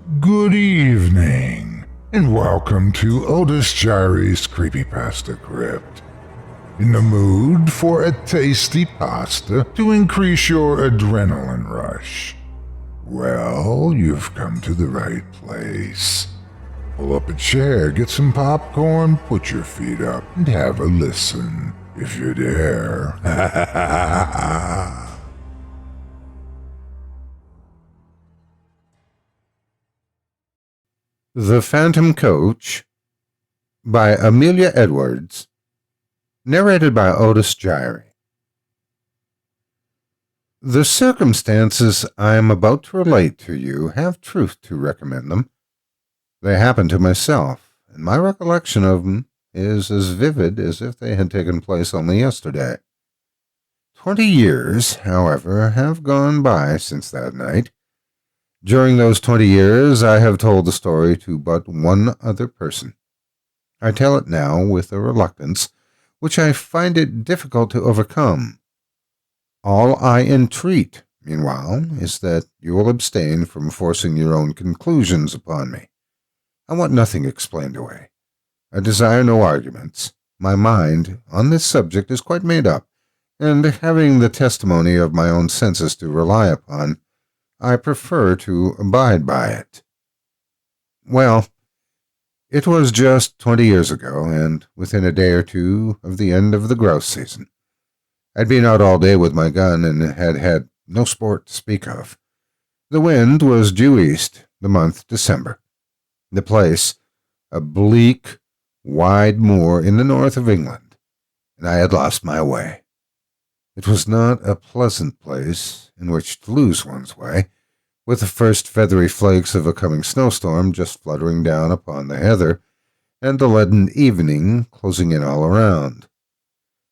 Good evening, and welcome to Otis Jiry's Creepypasta Crypt. In the mood for a tasty pasta to increase your adrenaline rush? Well, you've come to the right place. Pull up a chair, get some popcorn, put your feet up, and have a listen, if you dare. The Phantom Coach by Amelia Edwards, narrated by Otis Jiry. The circumstances I am about to relate to you have truth to recommend them. They happened to myself, and my recollection of them is as vivid as if they had taken place only yesterday. 20 years, however, have gone by since that night. During those 20 years, I have told the story to but one other person. I tell it now with a reluctance which I find it difficult to overcome. All I entreat, meanwhile, is that you will abstain from forcing your own conclusions upon me. I want nothing explained away. I desire no arguments. My mind on this subject is quite made up, and having the testimony of my own senses to rely upon, I prefer to abide by it. Well, it was just 20 years ago, and within a day or two of the end of the grouse season. I'd been out all day with my gun and had had no sport to speak of. The wind was due east, the month December. The place, a bleak, wide moor in the north of England, and I had lost my way. It was not a pleasant place in which to lose one's way, with the first feathery flakes of a coming snowstorm just fluttering down upon the heather, and the leaden evening closing in all around.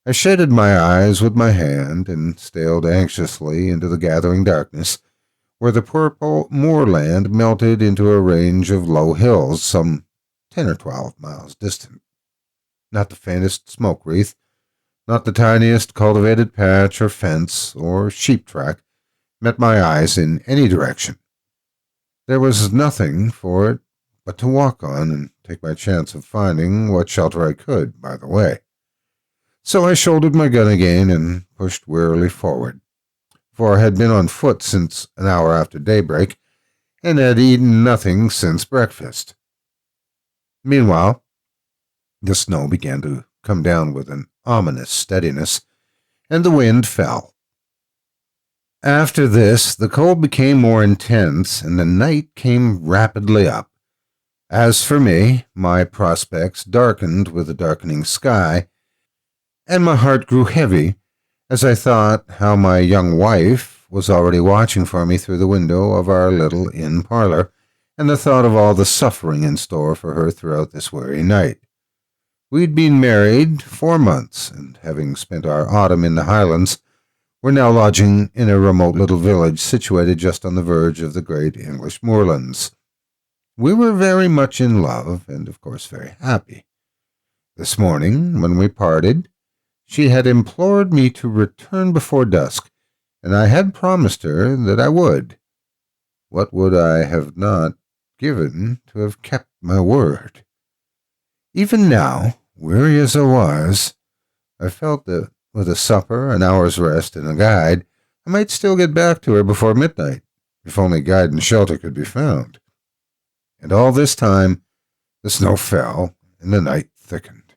I shaded my eyes with my hand and stared anxiously into the gathering darkness, where the purple moorland melted into a range of low hills some 10 or 12 miles distant. Not the faintest smoke wreath, not the tiniest cultivated patch or fence or sheep track met my eyes in any direction. There was nothing for it but to walk on and take my chance of finding what shelter I could by the way. So I shouldered my gun again and pushed wearily forward, for I had been on foot since an hour after daybreak and had eaten nothing since breakfast. Meanwhile, the snow began to come down with an ominous steadiness, and the wind fell. After this, the cold became more intense, and the night came rapidly up. As for me, my prospects darkened with the darkening sky, and my heart grew heavy as I thought how my young wife was already watching for me through the window of our little inn parlor, and the thought of all the suffering in store for her throughout this weary night. We'd been married 4 months, and having spent our autumn in the Highlands, were now lodging in a remote little village situated just on the verge of the great English moorlands. We were very much in love, and of course very happy. This morning, when we parted, she had implored me to return before dusk, and I had promised her that I would. What would I have not given to have kept my word? Even now, weary as I was, I felt that with a supper, an hour's rest, and a guide, I might still get back to her before midnight, if only guide and shelter could be found. And all this time, the snow fell, and the night thickened.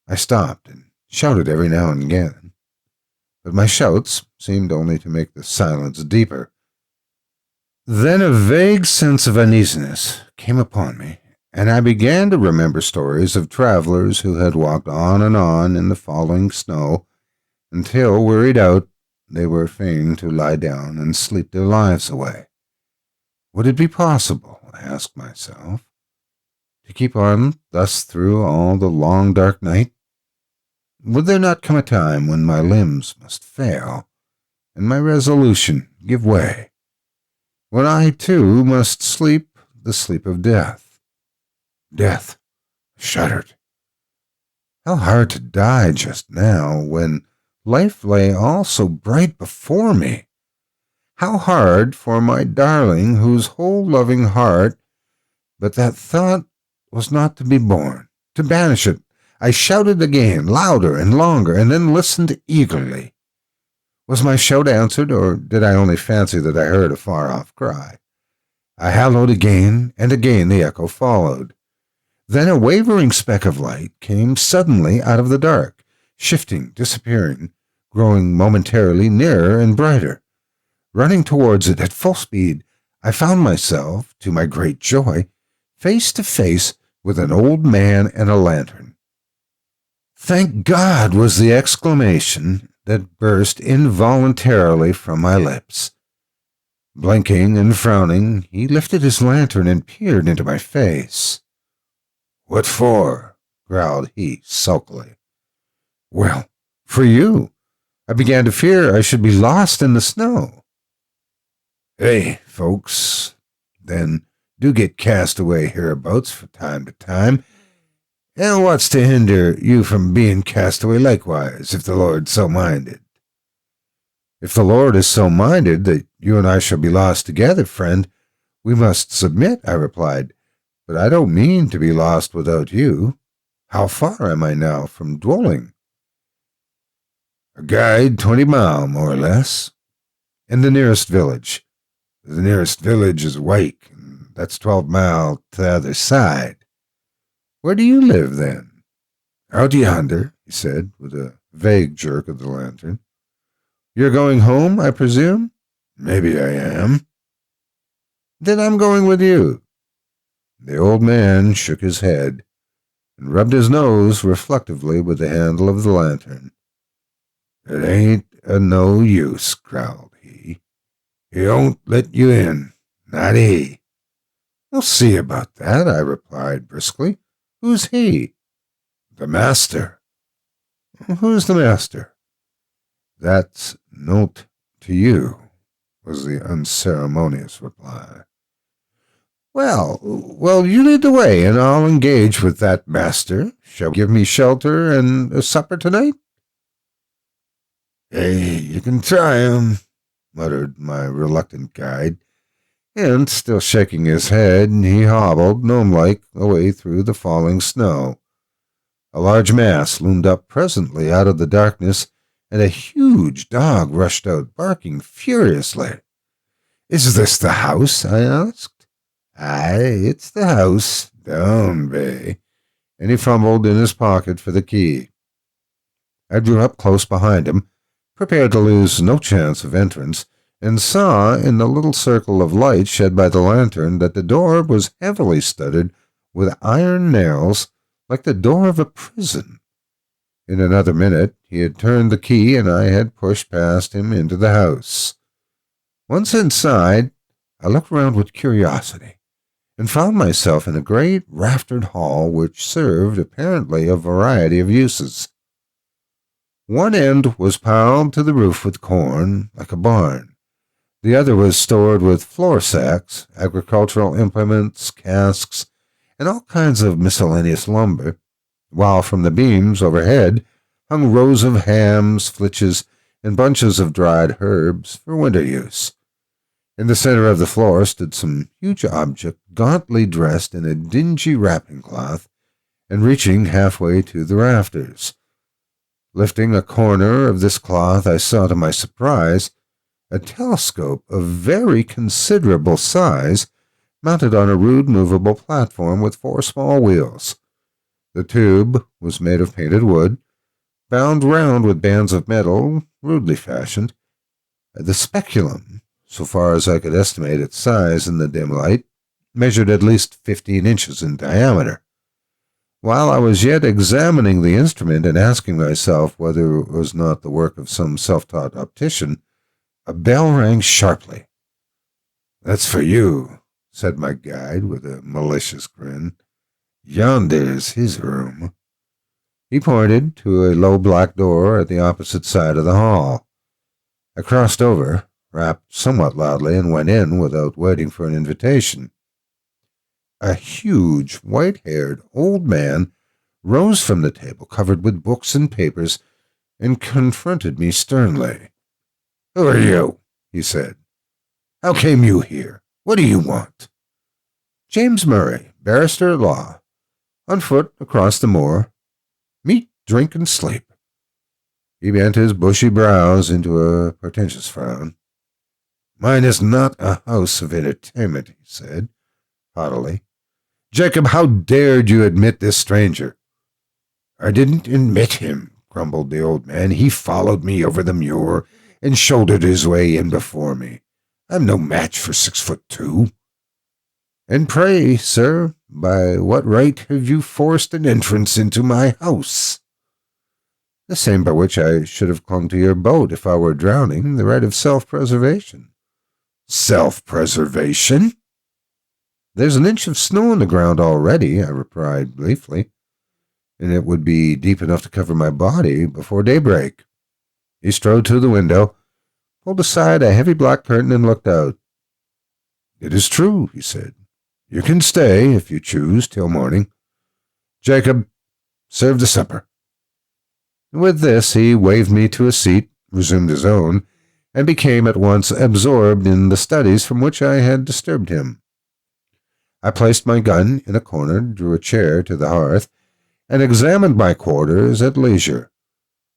I stopped and shouted every now and again, but my shouts seemed only to make the silence deeper. Then a vague sense of uneasiness came upon me, and I began to remember stories of travelers who had walked on and on in the falling snow until, wearied out, they were fain to lie down and sleep their lives away. Would it be possible, I asked myself, to keep on thus through all the long dark night? Would there not come a time when my limbs must fail, and my resolution give way, when I, too, must sleep the sleep of death? Death! I shuddered. How hard to die just now, when life lay all so bright before me. How hard for my darling, whose whole loving heart, but that thought was not to be borne. To banish it, I shouted again, louder and longer, and then listened eagerly. Was my shout answered, or did I only fancy that I heard a far-off cry? I hallooed again, and again the echo followed. Then a wavering speck of light came suddenly out of the dark, shifting, disappearing, growing momentarily nearer and brighter. Running towards it at full speed, I found myself, to my great joy, face to face with an old man and a lantern. "Thank God!" was the exclamation that burst involuntarily from my lips. Blinking and frowning, he lifted his lantern and peered into my face. "What for?" growled he sulkily. "Well, for you. I began to fear I should be lost in the snow." "Hey, folks, then do get cast away hereabouts from time to time. And what's to hinder you from being cast away likewise, if the Lord's so minded?" "If the Lord is so minded that you and I shall be lost together, friend, we must submit," I replied. "But I don't mean to be lost without you. How far am I now from dwelling?" "A guide 20 mile, more or less." "And the nearest village?" "The nearest village is Wake, and that's 12 mile to the other side." "Where do you live, then?" "Out yonder," he said, with a vague jerk of the lantern. "You're going home, I presume?" "Maybe I am." "Then I'm going with you." The old man shook his head and rubbed his nose reflectively with the handle of the lantern. "It ain't a no use," growled he. "He won't let you in, not he." "We'll see about that," I replied briskly. "Who's he?" "The master." "Who's the master?" "That's note to you," was the unceremonious reply. Well, you lead the way, and I'll engage with that master. Shall you give me shelter and a supper tonight?" "Hey, you can try 'em," muttered my reluctant guide, and, still shaking his head, he hobbled, gnome-like, away through the falling snow. A large mass loomed up presently out of the darkness, and a huge dog rushed out, barking furiously. "Is this the house?" I asked. "Aye, it's the house, down bay," and he fumbled in his pocket for the key. I drew up close behind him, prepared to lose no chance of entrance, and saw in the little circle of light shed by the lantern that the door was heavily studded with iron nails like the door of a prison. In another minute he had turned the key, and I had pushed past him into the house. Once inside, I looked round with curiosity, and found myself in a great raftered hall which served apparently a variety of uses. One end was piled to the roof with corn, like a barn. The other was stored with flour sacks, agricultural implements, casks, and all kinds of miscellaneous lumber, while from the beams overhead hung rows of hams, flitches, and bunches of dried herbs for winter use. In the center of the floor stood some huge object, gauntly dressed in a dingy wrapping cloth, and reaching halfway to the rafters. Lifting a corner of this cloth, I saw to my surprise a telescope of very considerable size, mounted on a rude movable platform with 4 small wheels. The tube was made of painted wood, bound round with bands of metal, rudely fashioned. The speculum, so far as I could estimate its size in the dim light, measured at least 15 inches in diameter. While I was yet examining the instrument and asking myself whether it was not the work of some self-taught optician, a bell rang sharply. "That's for you," said my guide with a malicious grin. "Yonder's his room." He pointed to a low black door at the opposite side of the hall. I crossed over, rapped somewhat loudly, and went in without waiting for an invitation. A huge, white-haired old man rose from the table covered with books and papers and confronted me sternly. "Who are you?" he said. How came you here? What do you want?" "James Murray, barrister at law, on foot across the moor. Meat, drink, and sleep." He bent his bushy brows into a portentous frown. "Mine is not a house of entertainment," he said, haughtily. "Jacob, how dared you admit this stranger?" "I didn't admit him," grumbled the old man. "He followed me over the moor and shouldered his way in before me. I'm no match for 6'2". "And pray, sir, by what right have you forced an entrance into my house?" "The same by which I should have clung to your boat if I were drowning, the right of self-preservation." "Self-preservation?" "There's an inch of snow on the ground already," I replied briefly, "and it would be deep enough to cover my body before daybreak." He strode to the window, pulled aside a heavy black curtain, and looked out. "It is true," he said. "You can stay, if you choose, till morning. Jacob, serve the supper." With this, he waved me to a seat, resumed his own, and became at once absorbed in the studies from which I had disturbed him. I placed my gun in a corner, drew a chair to the hearth, and examined my quarters at leisure.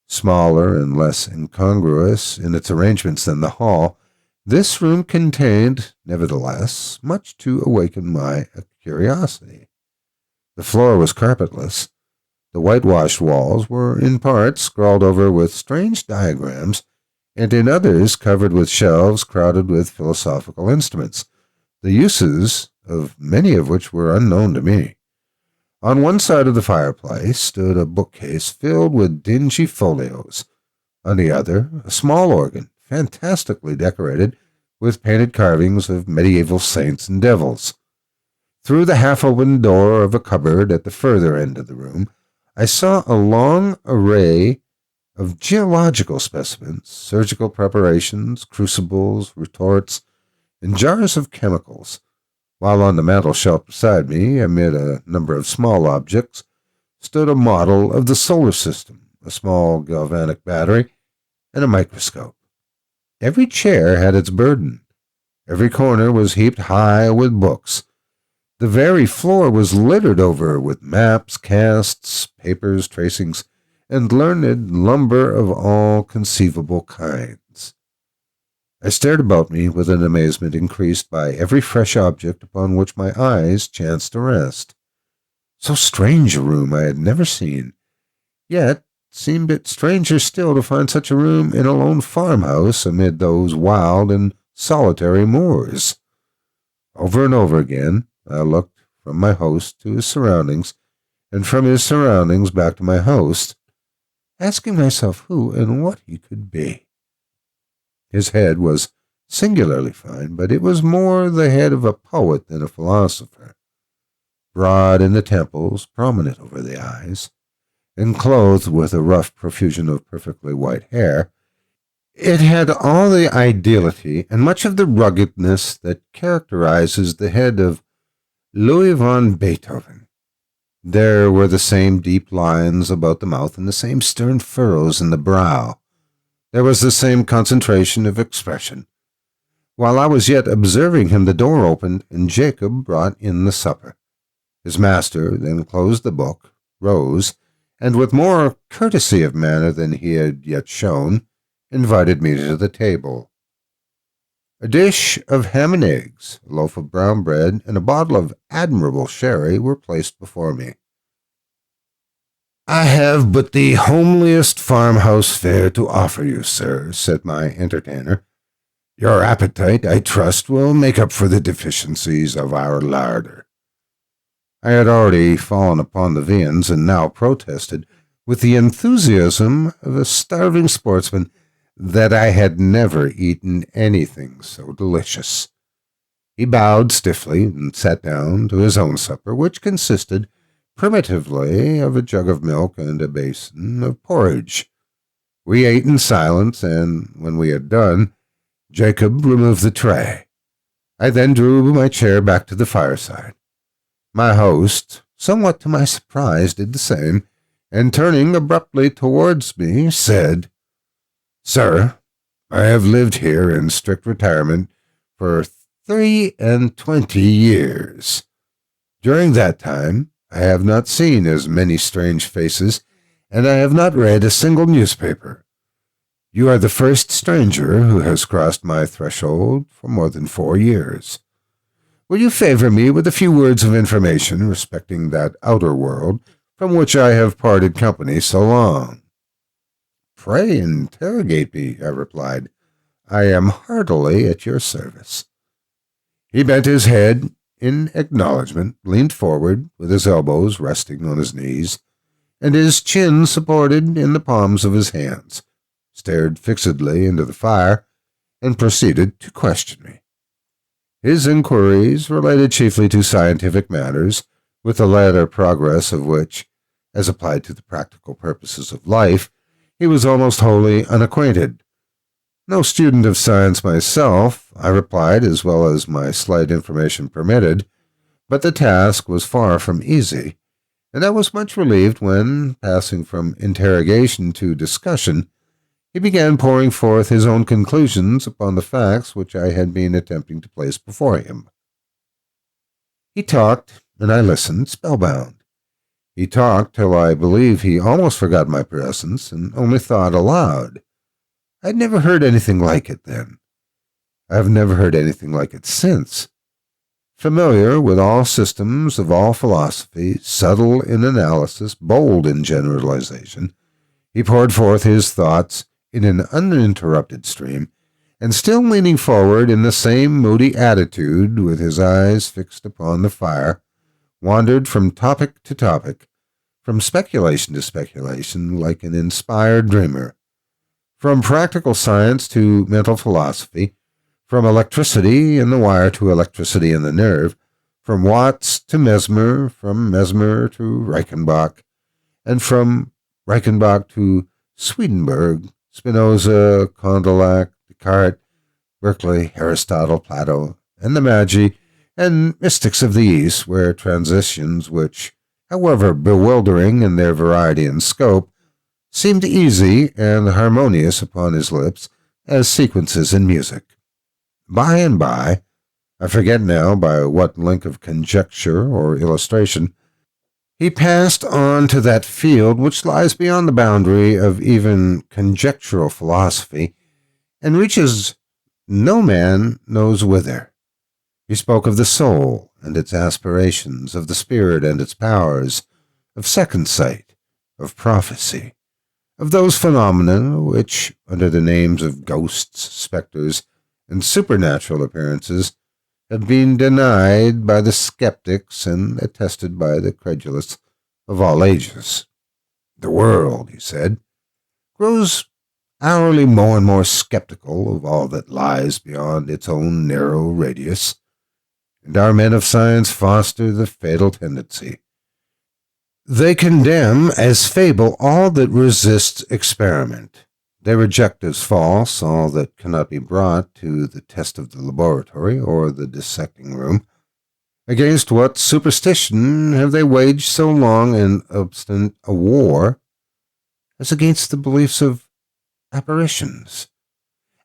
Smaller and less incongruous in its arrangements than the hall, this room contained, nevertheless, much to awaken my curiosity. The floor was carpetless. The whitewashed walls were in parts scrawled over with strange diagrams, and in others covered with shelves crowded with philosophical instruments, the uses of many of which were unknown to me. On one side of the fireplace stood a bookcase filled with dingy folios. On the other, a small organ, fantastically decorated with painted carvings of medieval saints and devils. Through the half-open door of a cupboard at the further end of the room, I saw a long array of geological specimens, surgical preparations, crucibles, retorts, and jars of chemicals, while on the mantel-shelf beside me, amid a number of small objects, stood a model of the solar system, a small galvanic battery, and a microscope. Every chair had its burden. Every corner was heaped high with books. The very floor was littered over with maps, casts, papers, tracings, and learned lumber of all conceivable kinds. I stared about me with an amazement increased by every fresh object upon which my eyes chanced to rest. So strange a room I had never seen, yet seemed it stranger still to find such a room in a lone farmhouse amid those wild and solitary moors. Over and over again, I looked from my host to his surroundings, and from his surroundings back to my host, asking myself who and what he could be. His head was singularly fine, but it was more the head of a poet than a philosopher. Broad in the temples, prominent over the eyes, and clothed with a rough profusion of perfectly white hair, it had all the ideality and much of the ruggedness that characterizes the head of Louis van Beethoven. There were the same deep lines about the mouth and the same stern furrows in the brow. There was the same concentration of expression. While I was yet observing him, the door opened, and Jacob brought in the supper. His master then closed the book, rose, and with more courtesy of manner than he had yet shown, invited me to the table. A dish of ham and eggs, a loaf of brown bread, and a bottle of admirable sherry were placed before me. "I have but the homeliest farmhouse fare to offer you, sir," said my entertainer. "Your appetite, I trust, will make up for the deficiencies of our larder." I had already fallen upon the viands, and now protested, with the enthusiasm of a starving sportsman, that I had never eaten anything so delicious. He bowed stiffly and sat down to his own supper, which consisted primitively of a jug of milk and a basin of porridge. We ate in silence, and when we had done, Jacob removed the tray. I then drew my chair back to the fireside. My host, somewhat to my surprise, did the same, and turning abruptly towards me, said, "Sir, I have lived here in strict retirement for 23 years. During that time, I have not seen as many strange faces, and I have not read a single newspaper. You are the first stranger who has crossed my threshold for more than 4 years. Will you favor me with a few words of information respecting that outer world from which I have parted company so long?" "Pray interrogate me," I replied. "I am heartily at your service." He bent his head in acknowledgment, leaned forward with his elbows resting on his knees, and his chin supported in the palms of his hands, stared fixedly into the fire, and proceeded to question me. His inquiries related chiefly to scientific matters, with the latter progress of which, as applied to the practical purposes of life, he was almost wholly unacquainted. "No student of science myself," I replied, as well as my slight information permitted, but the task was far from easy, and I was much relieved when, passing from interrogation to discussion, he began pouring forth his own conclusions upon the facts which I had been attempting to place before him. He talked, and I listened, spellbound. He talked till I believe he almost forgot my presence and only thought aloud. I had never heard anything like it then. I have never heard anything like it since. Familiar with all systems of all philosophy, subtle in analysis, bold in generalization, he poured forth his thoughts in an uninterrupted stream, and still leaning forward in the same moody attitude, with his eyes fixed upon the fire, wandered from topic to topic, from speculation to speculation, like an inspired dreamer, from practical science to mental philosophy, from electricity in the wire to electricity in the nerve, from Watts to Mesmer, from Mesmer to Reichenbach, and from Reichenbach to Swedenborg, Spinoza, Condillac, Descartes, Berkeley, Aristotle, Plato, and the Magi and mystics of the East, where transitions which, however bewildering in their variety and scope, seemed easy and harmonious upon his lips as sequences in music. By and by, I forget now by what link of conjecture or illustration, he passed on to that field which lies beyond the boundary of even conjectural philosophy, and reaches no man knows whither. He spoke of the soul and its aspirations, of the spirit and its powers, of second sight, of prophecy, of those phenomena which, under the names of ghosts, specters, and supernatural appearances, have been denied by the skeptics and attested by the credulous of all ages. "The world," he said, "grows hourly more and more skeptical of all that lies beyond its own narrow radius, and our men of science foster the fatal tendency. They condemn as fable all that resists experiment. They reject as false all that cannot be brought to the test of the laboratory or the dissecting room. Against what superstition have they waged so long and obstinate a war as against the beliefs of apparitions?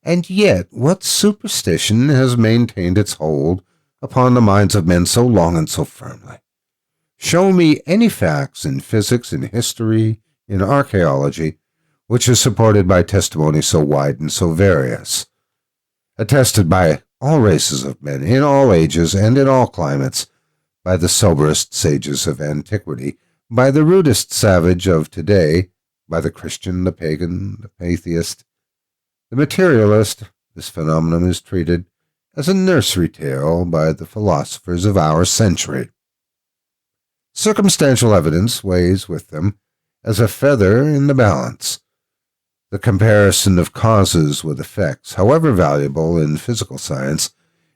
And yet what superstition has maintained its hold upon the minds of men so long and so firmly? Show me any facts in physics, in history, in archaeology, which is supported by testimony so wide and so various, attested by all races of men, in all ages and in all climates, by the soberest sages of antiquity, by the rudest savage of today, by the Christian, the pagan, the atheist, the materialist. This phenomenon is treated as a nursery tale by the philosophers of our century. Circumstantial evidence weighs with them as a feather in the balance. The comparison of causes with effects, however valuable in physical science,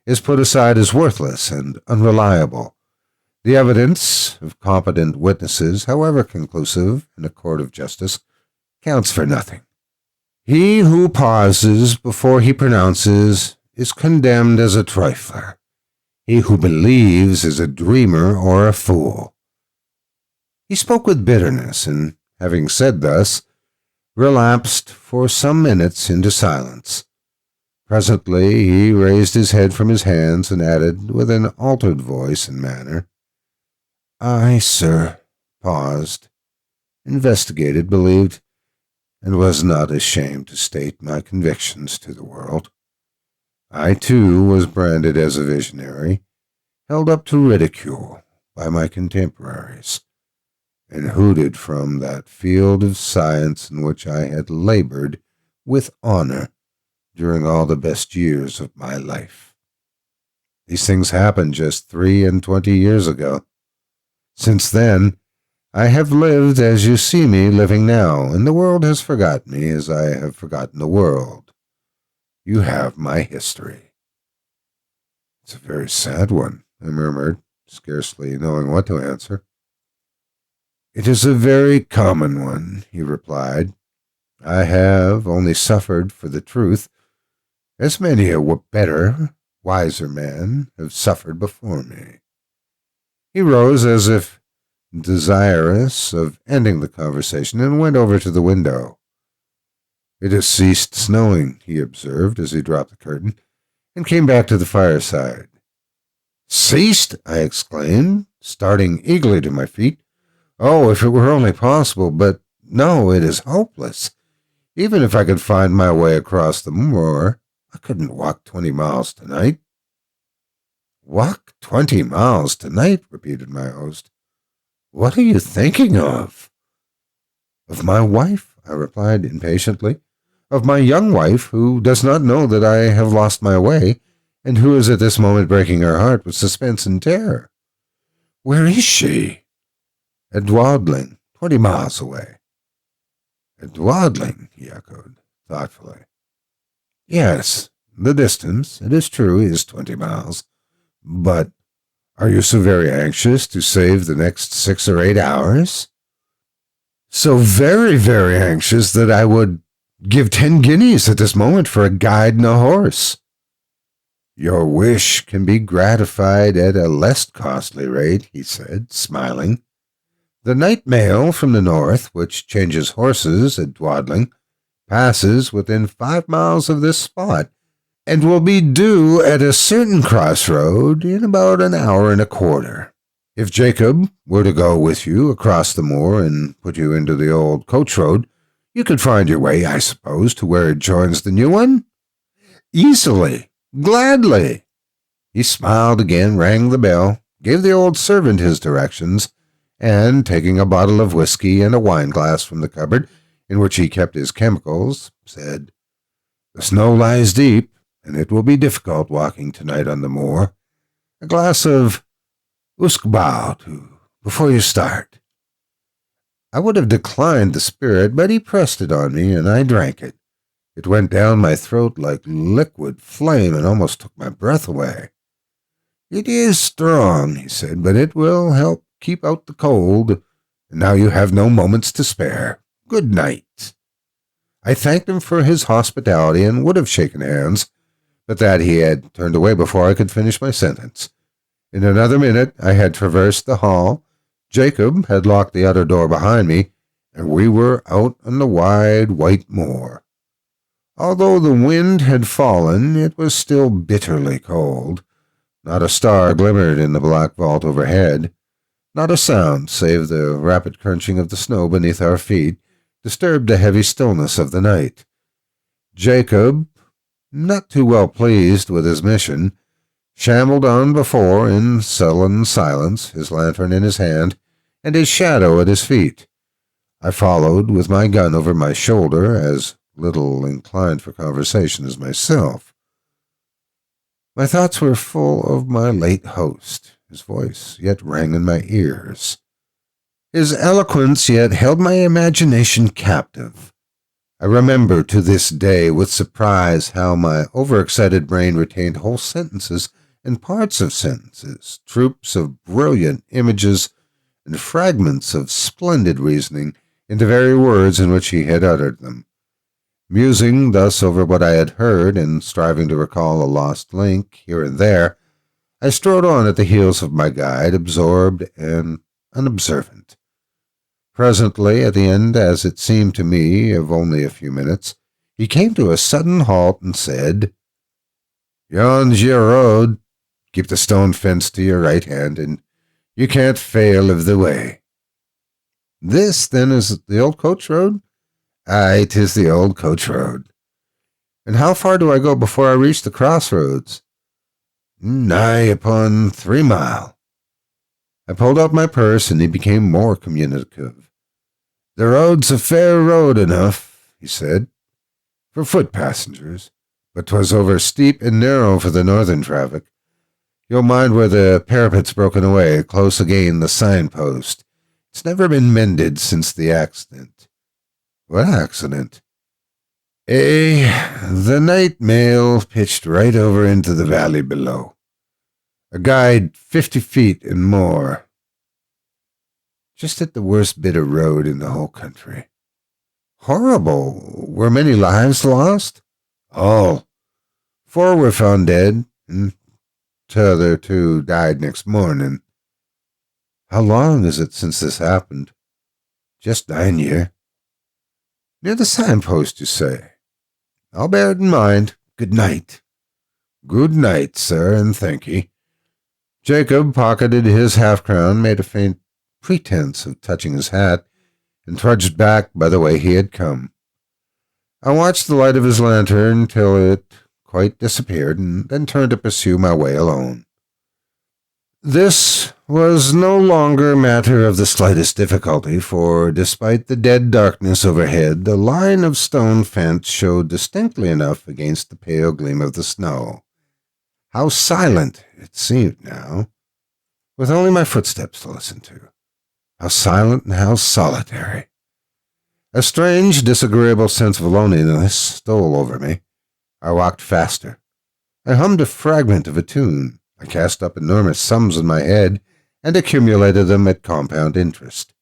is put aside as worthless and unreliable. The evidence of competent witnesses, however conclusive in a court of justice, counts for nothing. He who pauses before he pronounces is condemned as a trifler. He who believes is a dreamer or a fool. He spoke with bitterness, and, having said thus, relapsed for some minutes into silence. Presently he raised his head from his hands and added, with an altered voice and manner, "I, sir," paused, investigated, believed, and was not ashamed to state my convictions to the world. I, too, was branded as a visionary, held up to ridicule by my contemporaries, and hooted from that field of science in which I had labored with honor during all the best years of my life. These things happened just 23 years ago. Since then, I have lived as you see me living now, and the world has forgotten me as I have forgotten the world. You have my history." "It's a very sad one," I murmured, scarcely knowing what to answer. "It is a very common one," he replied. "I have only suffered for the truth, as many a better, wiser man have suffered before me." He rose as if desirous of ending the conversation, and went over to the window. "It has ceased snowing," he observed as he dropped the curtain, and came back to the fireside. "Ceased?" I exclaimed, starting eagerly to my feet. "Oh, if it were only possible, but no, it is hopeless. Even if I could find my way across the moor, I couldn't walk 20 miles tonight." "Walk 20 miles tonight?" repeated my host. "What are you thinking of?" "Of my wife," I replied impatiently. "Of my young wife, who does not know that I have lost my way, and who is at this moment breaking her heart with suspense and terror." "Where is she?" "At Dwaddling, 20 miles away." "At Dwaddling," he echoed, thoughtfully. "Yes, the distance, it is true, is 20 miles. But are you so very anxious to save the next 6 or 8 hours?" "So very, very anxious that I would give 10 guineas at this moment for a guide and a horse." "Your wish can be gratified at a less costly rate," he said, smiling. "The night mail from the north, which changes horses at Dwaddling, passes within 5 miles of this spot, and will be due at a certain crossroad in about an hour and a quarter. If Jacob were to go with you across the moor and put you into the old coach road, you could find your way, I suppose, to where it joins the new one?" "Easily, gladly." He smiled again, rang the bell, gave the old servant his directions, and, taking a bottle of whiskey and a wine-glass from the cupboard in which he kept his chemicals, said, "The snow lies deep, and it will be difficult walking tonight on the moor. A glass of usquebaugh before you start." I would have declined the spirit, but he pressed it on me, and I drank it. It went down my throat like liquid flame and almost took my breath away. "It is strong," he said, "but it will help keep out the cold, and now you have no moments to spare. Good night." I thanked him for his hospitality and would have shaken hands, but that he had turned away before I could finish my sentence. In another minute I had traversed the hall, Jacob had locked the outer door behind me, and we were out on the wide white moor. Although the wind had fallen, it was still bitterly cold. Not a star glimmered in the black vault overhead. Not a sound, save the rapid crunching of the snow beneath our feet, disturbed the heavy stillness of the night. Jacob, not too well pleased with his mission, shambled on before in sullen silence, his lantern in his hand, and his shadow at his feet. I followed with my gun over my shoulder, as little inclined for conversation as myself. My thoughts were full of my late host. His voice yet rang in my ears. His eloquence yet held my imagination captive. I remember to this day with surprise how my overexcited brain retained whole sentences and parts of sentences, troops of brilliant images, and fragments of splendid reasoning in the very words in which he had uttered them. Musing thus over what I had heard, and striving to recall a lost link here and there, I strode on at the heels of my guide, absorbed and unobservant. Presently, at the end, as it seemed to me, of only a few minutes, he came to a sudden halt and said, Yon's your road. Keep the stone fence to your right hand, and you can't fail of the way. This, then, is the old coach road? Aye, 'tis the old coach road. And how far do I go before I reach the crossroads? Nigh upon 3 mile. I pulled out my purse, and he became more communicative. The road's a fair road enough, he said, for foot passengers, but 'twas over steep and narrow for the northern traffic. You'll mind where the parapet's broken away, close again the signpost. It's never been mended since the accident. What accident? The night mail pitched right over into the valley below. A guide 50 feet and more. Just at the worst bit of road in the whole country. Horrible. Were many lives lost? All. 4 were found dead, and t'other 2 died next morning. How long is it since this happened? Just 9 year. Near the signpost, you say? I'll bear it in mind. Good night. Good night, sir, and thank ye. Jacob pocketed his half-crown, made a faint pretense of touching his hat, and trudged back by the way he had come. I watched the light of his lantern till it quite disappeared, and then turned to pursue my way alone. This was no longer a matter of the slightest difficulty, for despite the dead darkness overhead, the line of stone fence showed distinctly enough against the pale gleam of the snow. How silent it seemed now, with only my footsteps to listen to. How silent and how solitary. A strange, disagreeable sense of loneliness stole over me. I walked faster. I hummed a fragment of a tune. I cast up enormous sums in my head and accumulated them at compound interest.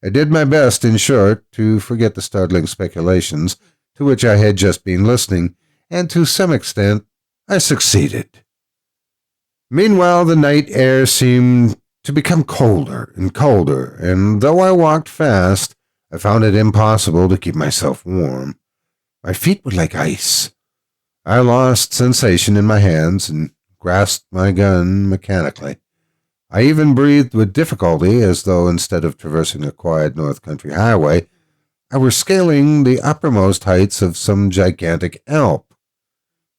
I did my best, in short, to forget the startling speculations to which I had just been listening, and to some extent I succeeded. Meanwhile, the night air seemed to become colder and colder, and though I walked fast, I found it impossible to keep myself warm. My feet were like ice. I lost sensation in my hands and grasped my gun mechanically. I even breathed with difficulty, as though instead of traversing a quiet north country highway, I were scaling the uppermost heights of some gigantic Alp.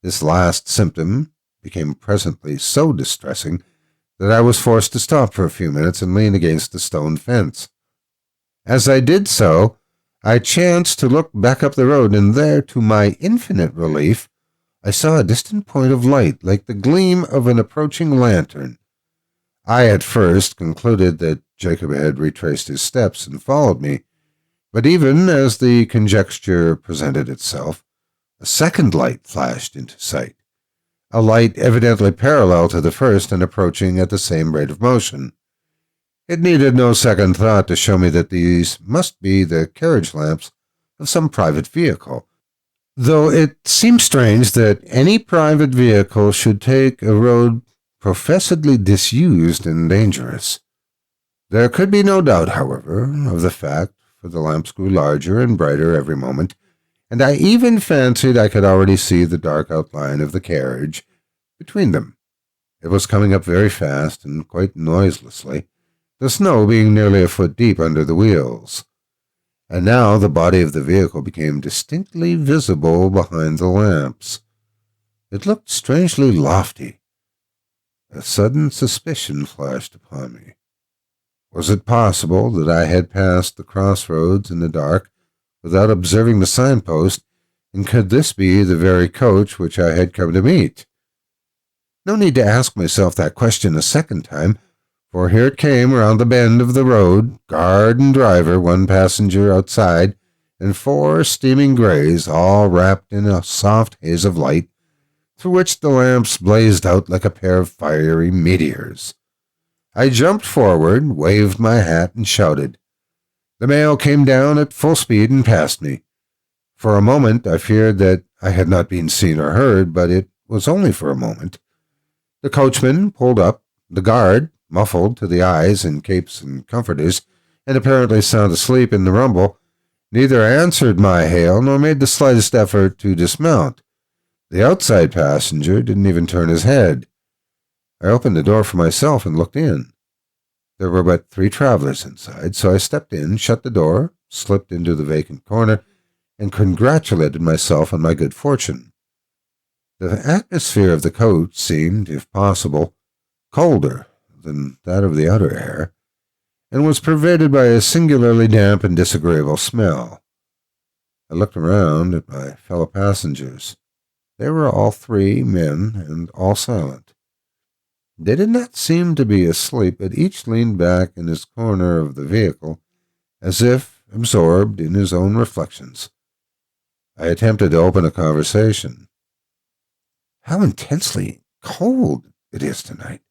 This last symptom became presently so distressing that I was forced to stop for a few minutes and lean against the stone fence. As I did so, I chanced to look back up the road, and there, to my infinite relief, I saw a distant point of light, like the gleam of an approaching lantern. I at first concluded that Jacob had retraced his steps and followed me, but even as the conjecture presented itself, a second light flashed into sight, a light evidently parallel to the first and approaching at the same rate of motion. It needed no second thought to show me that these must be the carriage lamps of some private vehicle, though it seemed strange that any private vehicle should take a road professedly disused and dangerous. There could be no doubt, however, of the fact, for the lamps grew larger and brighter every moment, and I even fancied I could already see the dark outline of the carriage between them. It was coming up very fast and quite noiselessly, the snow being nearly a foot deep under the wheels. And now the body of the vehicle became distinctly visible behind the lamps. It looked strangely lofty. A sudden suspicion flashed upon me. Was it possible that I had passed the crossroads in the dark without observing the signpost, and could this be the very coach which I had come to meet? No need to ask myself that question a second time, for here it came round the bend of the road, guard and driver, 1 passenger outside, and 4 steaming greys, all wrapped in a soft haze of light, through which the lamps blazed out like a pair of fiery meteors. I jumped forward, waved my hat, and shouted. The mail came down at full speed and passed me. For a moment I feared that I had not been seen or heard, but it was only for a moment. The coachman pulled up. The guard, muffled to the eyes in capes and comforters, and apparently sound asleep in the rumble, neither answered my hail nor made the slightest effort to dismount. The outside passenger didn't even turn his head. I opened the door for myself and looked in. There were but 3 travelers inside, so I stepped in, shut the door, slipped into the vacant corner, and congratulated myself on my good fortune. The atmosphere of the coach seemed, if possible, colder than that of the outer air, and was pervaded by a singularly damp and disagreeable smell. I looked around at my fellow passengers. They were all 3 men, and all silent. They did not seem to be asleep, but each leaned back in his corner of the vehicle, as if absorbed in his own reflections. I attempted to open a conversation. "How intensely cold it is tonight,"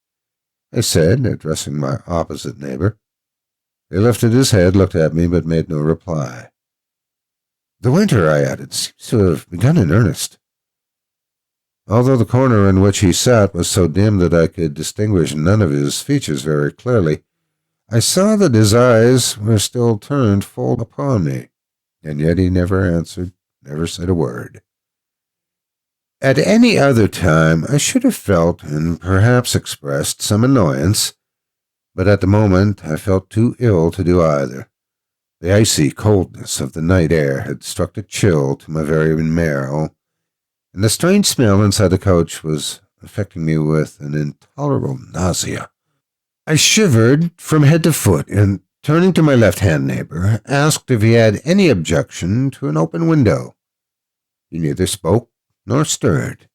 I said, addressing my opposite neighbor. He lifted his head, looked at me, but made no reply. "The winter," I added, "seems to have begun in earnest." Although the corner in which he sat was so dim that I could distinguish none of his features very clearly, I saw that his eyes were still turned full upon me, and yet he never answered, never said a word. At any other time I should have felt and perhaps expressed some annoyance, but at the moment I felt too ill to do either. The icy coldness of the night air had struck a chill to my very marrow, and the strange smell inside the coach was affecting me with an intolerable nausea. I shivered from head to foot, and, turning to my left-hand neighbor, asked if he had any objection to an open window. He neither spoke nor stirred.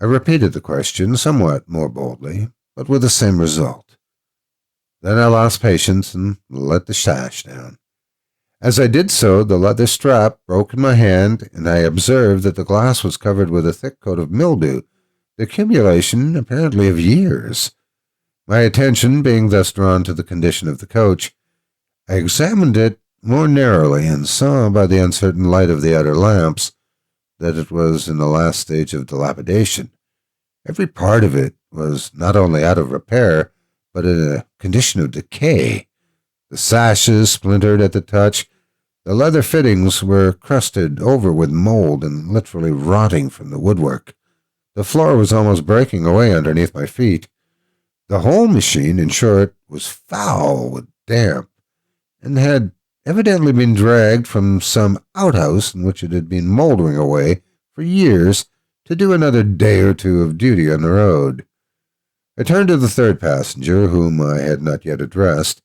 I repeated the question somewhat more boldly, but with the same result. Then I lost patience and let the sash down. As I did so, the leather strap broke in my hand, and I observed that the glass was covered with a thick coat of mildew, the accumulation apparently of years. My attention being thus drawn to the condition of the coach, I examined it more narrowly and saw by the uncertain light of the outer lamps that it was in the last stage of dilapidation. Every part of it was not only out of repair, but in a condition of decay. The sashes splintered at the touch. The leather fittings were crusted over with mold and literally rotting from the woodwork. The floor was almost breaking away underneath my feet. The whole machine, in short, was foul with damp, and had evidently been dragged from some outhouse in which it had been moldering away for years to do another day or 2 of duty on the road. I turned to the 3rd passenger, whom I had not yet addressed,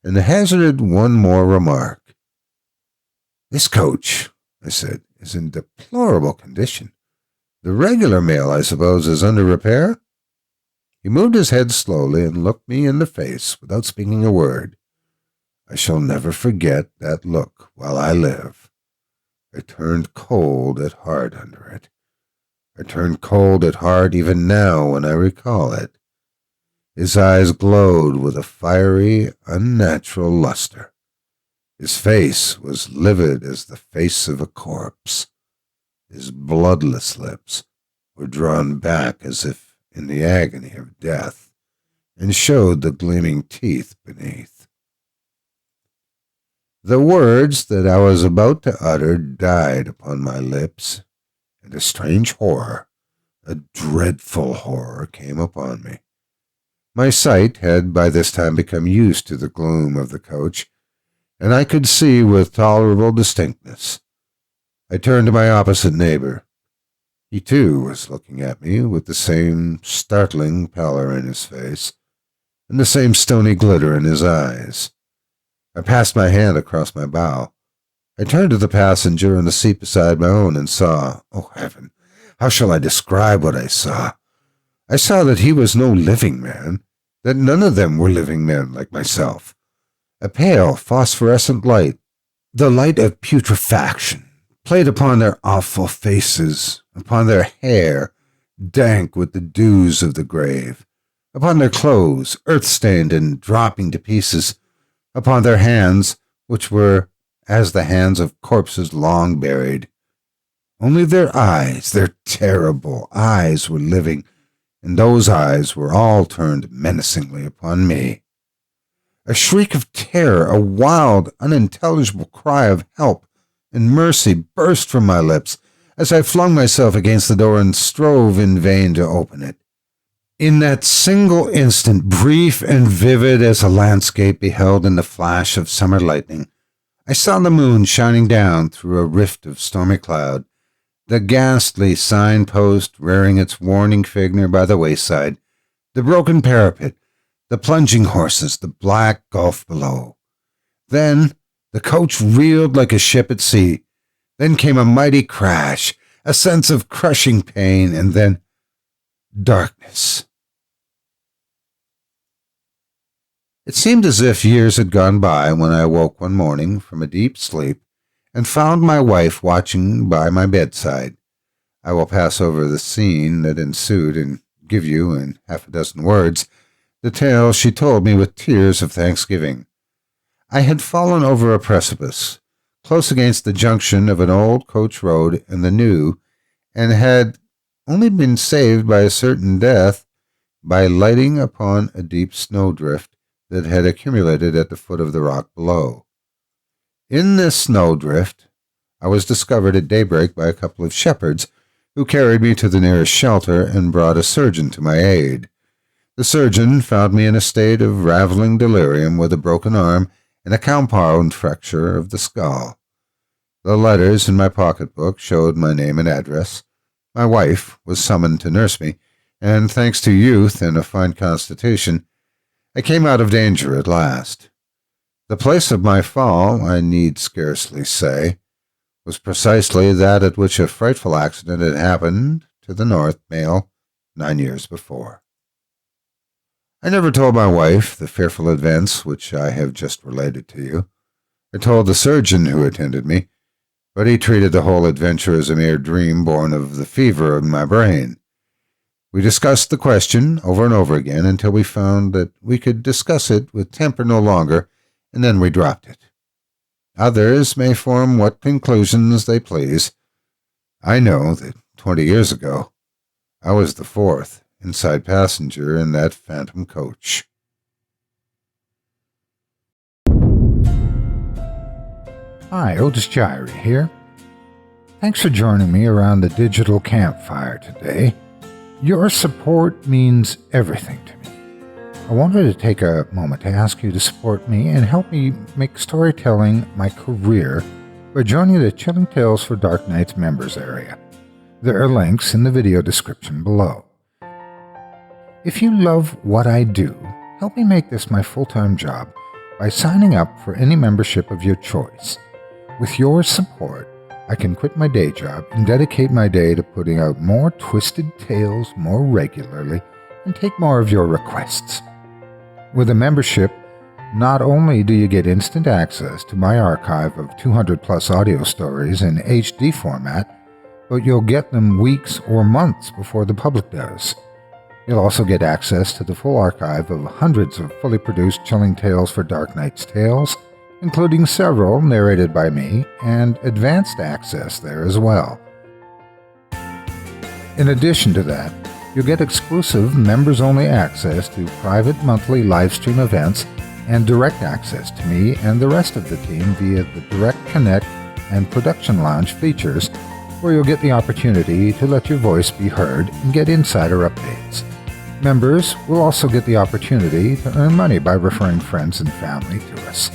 and hazarded one more remark. "This coach," I said, "is in deplorable condition. The regular mail, I suppose, is under repair?" He moved his head slowly and looked me in the face without speaking a word. I shall never forget that look while I live. I turned cold at heart under it. I turn cold at heart even now when I recall it. His eyes glowed with a fiery, unnatural luster. His face was livid as the face of a corpse. His bloodless lips were drawn back as if in the agony of death, and showed the gleaming teeth beneath. The words that I was about to utter died upon my lips, and a strange horror, a dreadful horror, came upon me. My sight had by this time become used to the gloom of the coach, and I could see with tolerable distinctness. I turned to my opposite neighbor. He, too, was looking at me with the same startling pallor in his face, and the same stony glitter in his eyes. I passed my hand across my bow. I turned to the passenger on the seat beside my own and saw, oh heaven, how shall I describe what I saw? I saw that he was no living man, that none of them were living men like myself. A pale phosphorescent light, the light of putrefaction, played upon their awful faces, upon their hair, dank with the dews of the grave, upon their clothes, earth-stained and dropping to pieces, upon their hands, which were as the hands of corpses long buried. Only their eyes, their terrible eyes, were living, and those eyes were all turned menacingly upon me. A shriek of terror, a wild, unintelligible cry of help and mercy burst from my lips. as I flung myself against the door and strove in vain to open it. In that single instant, brief and vivid as a landscape beheld in the flash of summer lightning, I saw the moon shining down through a rift of stormy cloud, the ghastly signpost rearing its warning figure by the wayside, the broken parapet, the plunging horses, the black gulf below. Then the coach reeled like a ship at sea. Then came a mighty crash, a sense of crushing pain, and then darkness. It seemed as if years had gone by when I awoke one morning from a deep sleep and found my wife watching by my bedside. I will pass over the scene that ensued and give you, in half a dozen words, the tale she told me with tears of thanksgiving. I had fallen over a precipice, close against the junction of an old coach road and the new, and had only been saved by a certain death by lighting upon a deep snowdrift that had accumulated at the foot of the rock below. In this snowdrift, I was discovered at daybreak by a couple of shepherds, who carried me to the nearest shelter and brought a surgeon to my aid. The surgeon found me in a state of raveling delirium with a broken arm and a compound fracture of the skull. The letters in my pocketbook showed my name and address. My wife was summoned to nurse me, and thanks to youth and a fine constitution, I came out of danger at last. The place of my fall, I need scarcely say, was precisely that at which a frightful accident had happened to the North Mail 9 years before. I never told my wife the fearful events which I have just related to you. I told the surgeon who attended me, but he treated the whole adventure as a mere dream born of the fever in my brain. We discussed the question over and over again until we found that we could discuss it with temper no longer, and then we dropped it. Others may form what conclusions they please. I know that 20 years ago, I was the fourth inside passenger in that phantom coach. Hi, Otis Jiry here. Thanks for joining me around the digital campfire today. Your support means everything to me. I wanted to take a moment to ask you to support me and help me make storytelling my career by joining the Chilling Tales for Dark Nights members area. There are links in the video description below. If you love what I do, help me make this my full-time job by signing up for any membership of your choice. With your support, I can quit my day job and dedicate my day to putting out more twisted tales more regularly and take more of your requests. With a membership, not only do you get instant access to my archive of 200-plus audio stories in HD format, but you'll get them weeks or months before the public does. You'll also get access to the full archive of hundreds of fully produced Chilling Tales for Dark Nights tales, including several narrated by me, and advanced access there as well. In addition to that, you'll get exclusive members-only access to private monthly livestream events and direct access to me and the rest of the team via the Direct Connect and Production Lounge features, where you'll get the opportunity to let your voice be heard and get insider updates. Members will also get the opportunity to earn money by referring friends and family to us.